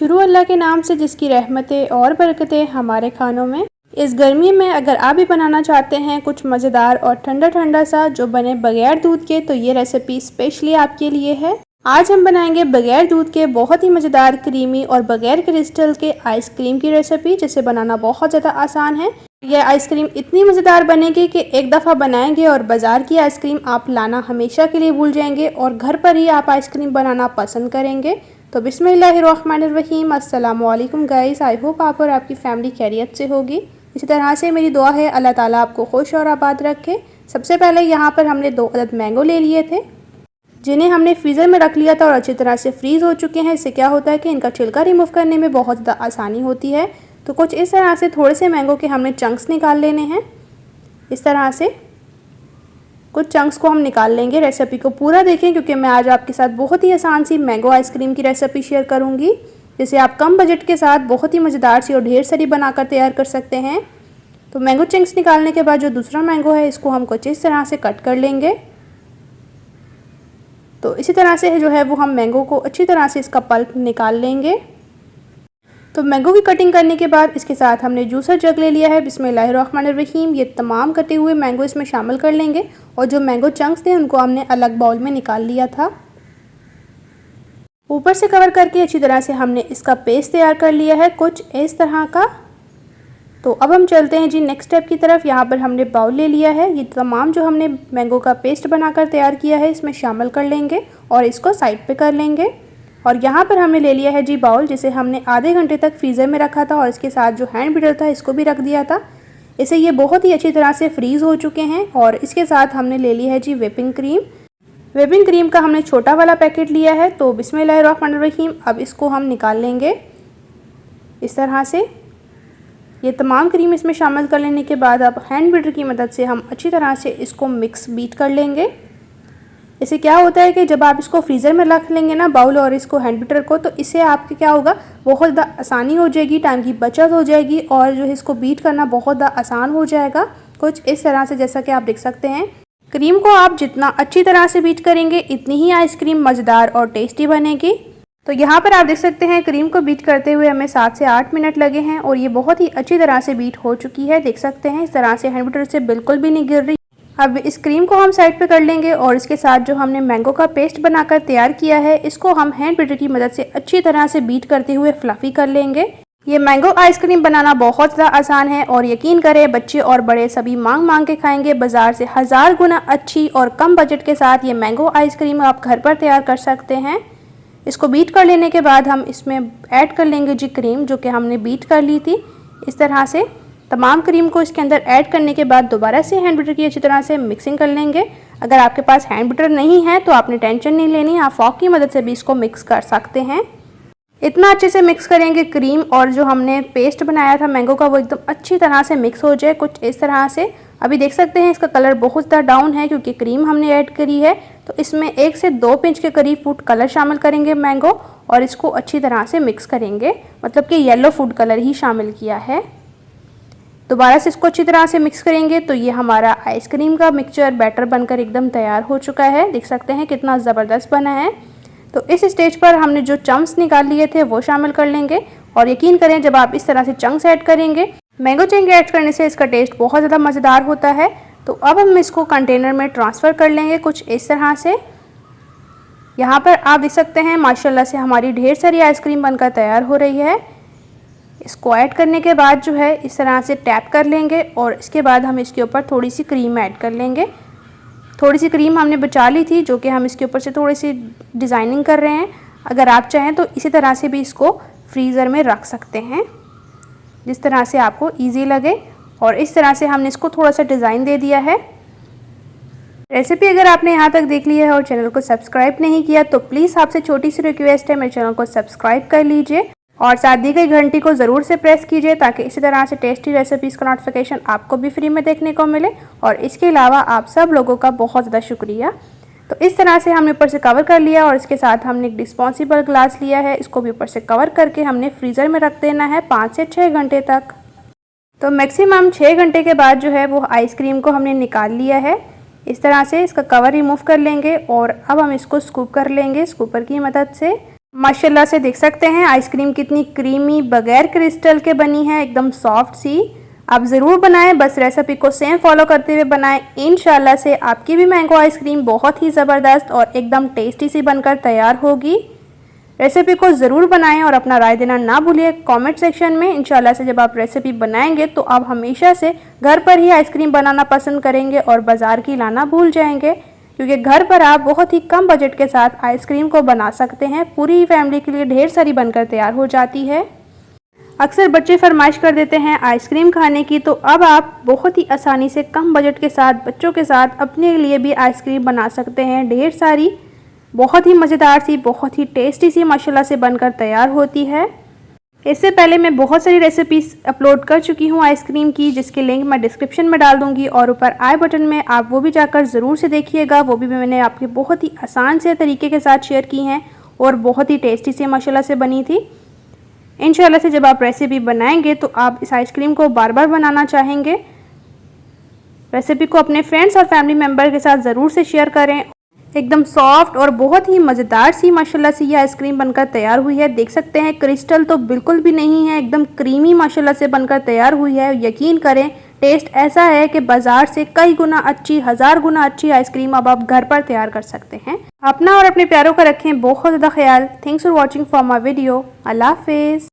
शुरू अल्लाह के नाम से जिसकी रहमतें और बरकतें हमारे खानों में। इस गर्मी में अगर आप भी बनाना चाहते हैं कुछ मज़ेदार और ठंडा ठंडा सा जो बने बगैर दूध के, तो ये रेसिपी स्पेशली आपके लिए है। आज हम बनाएंगे बगैर दूध के बहुत ही मज़ेदार क्रीमी और बगैर क्रिस्टल के आइसक्रीम की रेसिपी, जिसे बनाना बहुत ज़्यादा आसान है। यह आइसक्रीम इतनी मज़ेदार बनेगी कि एक दफ़ा बनाएंगे और बाज़ार की आइसक्रीम आप लाना हमेशा के लिए भूल जाएंगे और घर पर ही आप आइसक्रीम बनाना पसंद करेंगे। तो बिस्मिल्लाहिर्रहमानिर्रहीम, अस्सलाम वालेकुम गाइस। आई होप आप और आपकी फैमिली खैरियत से होगी। इसी तरह से मेरी दुआ है अल्लाह ताला आपको खुश और आबाद रखे। सबसे पहले यहाँ पर हमने 2 अदद मैंगो ले लिए थे, जिन्हें हमने फ्रीज़र में रख लिया था और अच्छी तरह से फ्रीज़ हो चुके हैं। इससे क्या होता है कि इनका छिलका रिमूव करने में बहुत ज़्यादा आसानी होती है। तो कुछ इस तरह से थोड़े से मैंगो के हमने चंक्स निकाल लेने हैं। इस तरह से कुछ चंक्स को हम निकाल लेंगे। रेसिपी को पूरा देखें क्योंकि मैं आज आपके साथ बहुत ही आसान सी मैंगो आइसक्रीम की रेसिपी शेयर करूंगी, जिसे आप कम बजट के साथ बहुत ही मज़ेदार सी और ढेर सारी बनाकर तैयार कर सकते हैं। तो मैंगो चंक्स निकालने के बाद जो दूसरा मैंगो है, इसको हम कुछ इस तरह से कट कर लेंगे। तो इसी तरह से जो है वो हम मैंगो को अच्छी तरह से इसका पल्प निकाल लेंगे। तो मैंगो की कटिंग करने के बाद इसके साथ हमने जूसर जग ले लिया है। बिस्मिल्लाहिर्रहमानिर्रहीम। ये तमाम कटे हुए मैंगो इसमें शामिल कर लेंगे और जो मैंगो चंक्स थे उनको हमने अलग बाउल में निकाल लिया था। ऊपर से कवर करके अच्छी तरह से हमने इसका पेस्ट तैयार कर लिया है कुछ इस तरह का। तो अब हम चलते हैं जी नेक्स्ट स्टेप की तरफ। यहाँ पर हमने बाउल ले लिया है। ये तमाम जो हमने मैंगो का पेस्ट बनाकर तैयार किया है इसमें शामिल कर लेंगे और इसको साइड पे कर लेंगे। और यहाँ पर हमने ले लिया है जी बाउल, जिसे हमने आधे घंटे तक फ्रीज़र में रखा था और इसके साथ जो हैंड बीटर था इसको भी रख दिया था। इसे ये बहुत ही अच्छी तरह से फ्रीज़ हो चुके हैं। और इसके साथ हमने ले लिया है जी व्हिपिंग क्रीम। व्हिपिंग क्रीम का हमने छोटा वाला पैकेट लिया है। तो बिस्मिल्लाहिर्रहमानिर्रहीम। अब इसको हम निकाल लेंगे इस तरह से। ये तमाम क्रीम इसमें शामिल कर लेने के बाद अब हैंड बीटर की मदद से हम अच्छी तरह से इसको मिक्स बीट कर लेंगे। इससे क्या होता है कि जब आप इसको फ्रीज़र में रख लेंगे ना बाउल और इसको हैंड बीटर को, तो इससे आपके क्या होगा, बहुत ज़्यादा आसानी हो जाएगी, टाइम की बचत हो जाएगी और जो है इसको बीट करना बहुत ज़्यादा आसान हो जाएगा। कुछ इस तरह से जैसा कि आप देख सकते हैं। क्रीम को आप जितना अच्छी तरह से बीट करेंगे इतनी ही आइसक्रीम मज़ेदार और टेस्टी बनेगी। तो यहाँ पर आप देख सकते हैं क्रीम को बीट करते हुए हमें 7 से 8 मिनट लगे हैं और ये बहुत ही अच्छी तरह से बीट हो चुकी है। देख सकते हैं इस तरह से हैंड बीटर से बिल्कुल भी नहीं गिर रही। अब इस क्रीम को हम साइड पे कर लेंगे और इसके साथ जो हमने मैंगो का पेस्ट बनाकर तैयार किया है इसको हम हैंड बीटर की मदद से अच्छी तरह से बीट करते हुए फ्लफी कर लेंगे। ये मैंगो आइसक्रीम बनाना बहुत ज़्यादा आसान है और यकीन करें बच्चे और बड़े सभी मांग मांग के खाएंगे। बाजार से 1000 गुना अच्छी और कम बजट के साथ ये मैंगो आइसक्रीम आप घर पर तैयार कर सकते हैं। इसको बीट कर लेने के बाद हम इसमें ऐड कर लेंगे जी क्रीम, जो कि हमने बीट कर ली थी। इस तरह से तमाम क्रीम को इसके अंदर ऐड करने के बाद दोबारा से हैंड बीटर की अच्छी तरह से मिक्सिंग कर लेंगे। अगर आपके पास हैंड बीटर नहीं है तो आपने टेंशन नहीं लेनी, आप फॉक की मदद से भी इसको मिक्स कर सकते हैं। इतना अच्छे से मिक्स करेंगे क्रीम और जो हमने पेस्ट बनाया था मैंगो का वो एकदम अच्छी तरह से मिक्स हो जाए कुछ इस तरह से। अभी देख सकते हैं इसका कलर बहुत ज़्यादा डाउन है क्योंकि क्रीम हमने ऐड करी है। तो इसमें 1 से 2 पिंच के करीब फूड कलर शामिल करेंगे मैंगो और इसको अच्छी तरह से मिक्स करेंगे, मतलब कि येलो फूड कलर ही शामिल किया है। दोबारा से इसको अच्छी तरह से मिक्स करेंगे तो ये हमारा आइसक्रीम का मिक्सचर बैटर बनकर एकदम तैयार हो चुका है। देख सकते हैं कितना ज़बरदस्त बना है। तो इस स्टेज पर हमने जो चंक्स निकाल लिए थे वो शामिल कर लेंगे और यकीन करें जब आप इस तरह से चंक्स ऐड करेंगे, मैंगो चंक ऐड करने से इसका टेस्ट बहुत ज़्यादा मज़ेदार होता है। तो अब हम इसको कंटेनर में ट्रांसफ़र कर लेंगे कुछ इस तरह से। यहाँ पर आप देख सकते हैं माशाल्लाह से हमारी ढेर सारी आइसक्रीम बनकर तैयार हो रही है। इसको ऐड करने के बाद जो है इस तरह से टैप कर लेंगे और इसके बाद हम इसके ऊपर थोड़ी सी क्रीम ऐड कर लेंगे। थोड़ी सी क्रीम हमने बचा ली थी जो कि हम इसके ऊपर से थोड़ी सी डिज़ाइनिंग कर रहे हैं। अगर आप चाहें तो इसी तरह से भी इसको फ्रीज़र में रख सकते हैं जिस तरह से आपको ईजी लगे। और इस तरह से हमने इसको थोड़ा सा डिज़ाइन दे दिया है। रेसिपी अगर आपने यहाँ तक देख लिया है और चैनल को सब्सक्राइब नहीं किया तो प्लीज़ आपसे छोटी सी रिक्वेस्ट है, मेरे चैनल को सब्सक्राइब कर लीजिए और साथ दी गई घंटी को ज़रूर से प्रेस कीजिए ताकि इसी तरह से टेस्टी रेसिपीज़ का नोटिफिकेशन आपको भी फ्री में देखने को मिले। और इसके अलावा आप सब लोगों का बहुत ज़्यादा शुक्रिया। तो इस तरह से हमने ऊपर से कवर कर लिया और इसके साथ हमने एक डिस्पोजेबल ग्लास लिया है, इसको भी ऊपर से कवर करके हमने फ्रीज़र में रख देना है 5 से 6 घंटे तक। तो मैक्सिमम 6 घंटे के बाद जो है वो आइसक्रीम को हमने निकाल लिया है। इस तरह से इसका कवर रिमूव कर लेंगे और अब हम इसको स्कूप कर लेंगे स्कूपर की मदद से। माशाल्लाह से देख सकते हैं आइसक्रीम कितनी क्रीमी बगैर क्रिस्टल के बनी है, एकदम सॉफ्ट सी। आप ज़रूर बनाएं, बस रेसिपी को सेम फॉलो करते हुए बनाएं। इंशाल्लाह से आपकी भी मैंगो आइसक्रीम बहुत ही ज़बरदस्त और एकदम टेस्टी सी बनकर तैयार होगी। रेसिपी को ज़रूर बनाएं और अपना राय देना ना भूलिए कमेंट सेक्शन में। इंशाल्लाह से जब आप रेसिपी बनाएंगे तो आप हमेशा से घर पर ही आइसक्रीम बनाना पसंद करेंगे और बाज़ार की लाना भूल जाएंगे, क्योंकि घर पर आप बहुत ही कम बजट के साथ आइसक्रीम को बना सकते हैं। पूरी फैमिली के लिए ढेर सारी बनकर तैयार हो जाती है। अक्सर बच्चे फरमाइश कर देते हैं आइसक्रीम खाने की, तो अब आप बहुत ही आसानी से कम बजट के साथ बच्चों के साथ अपने लिए भी आइसक्रीम बना सकते हैं। ढेर सारी बहुत ही मज़ेदार सी, बहुत ही टेस्टी सी माशाल्लाह से बनकर तैयार होती है। इससे पहले मैं बहुत सारी रेसिपीज़ अपलोड कर चुकी हूँ आइसक्रीम की, जिसकी लिंक मैं डिस्क्रिप्शन में डाल दूँगी और ऊपर आई बटन में, आप वो भी जाकर ज़रूर से देखिएगा। वो भी मैंने आपके बहुत ही आसान से तरीके के साथ शेयर की हैं और बहुत ही टेस्टी से माशाल्लाह से बनी थी। इंशाल्लाह से जब आप रेसिपी बनाएंगे तो आप इस आइसक्रीम को बार बार बनाना चाहेंगे। रेसिपी को अपने फ्रेंड्स और फैमिली मेम्बर के साथ ज़रूर से शेयर करें। एकदम सॉफ्ट और बहुत ही मज़ेदार सी माशाल्लाह से ये आइसक्रीम बनकर तैयार हुई है। देख सकते हैं क्रिस्टल तो बिल्कुल भी नहीं है, एकदम क्रीमी माशाल्लाह से बनकर तैयार हुई है। यकीन करें टेस्ट ऐसा है कि बाज़ार से कई गुना अच्छी, 1000 गुना अच्छी आइसक्रीम अब आप घर पर तैयार कर सकते हैं। अपना और अपने प्यारों का रखें बहुत ज़्यादा ख्याल। Thanks for watching for my video. अल्लाह हाफिज़।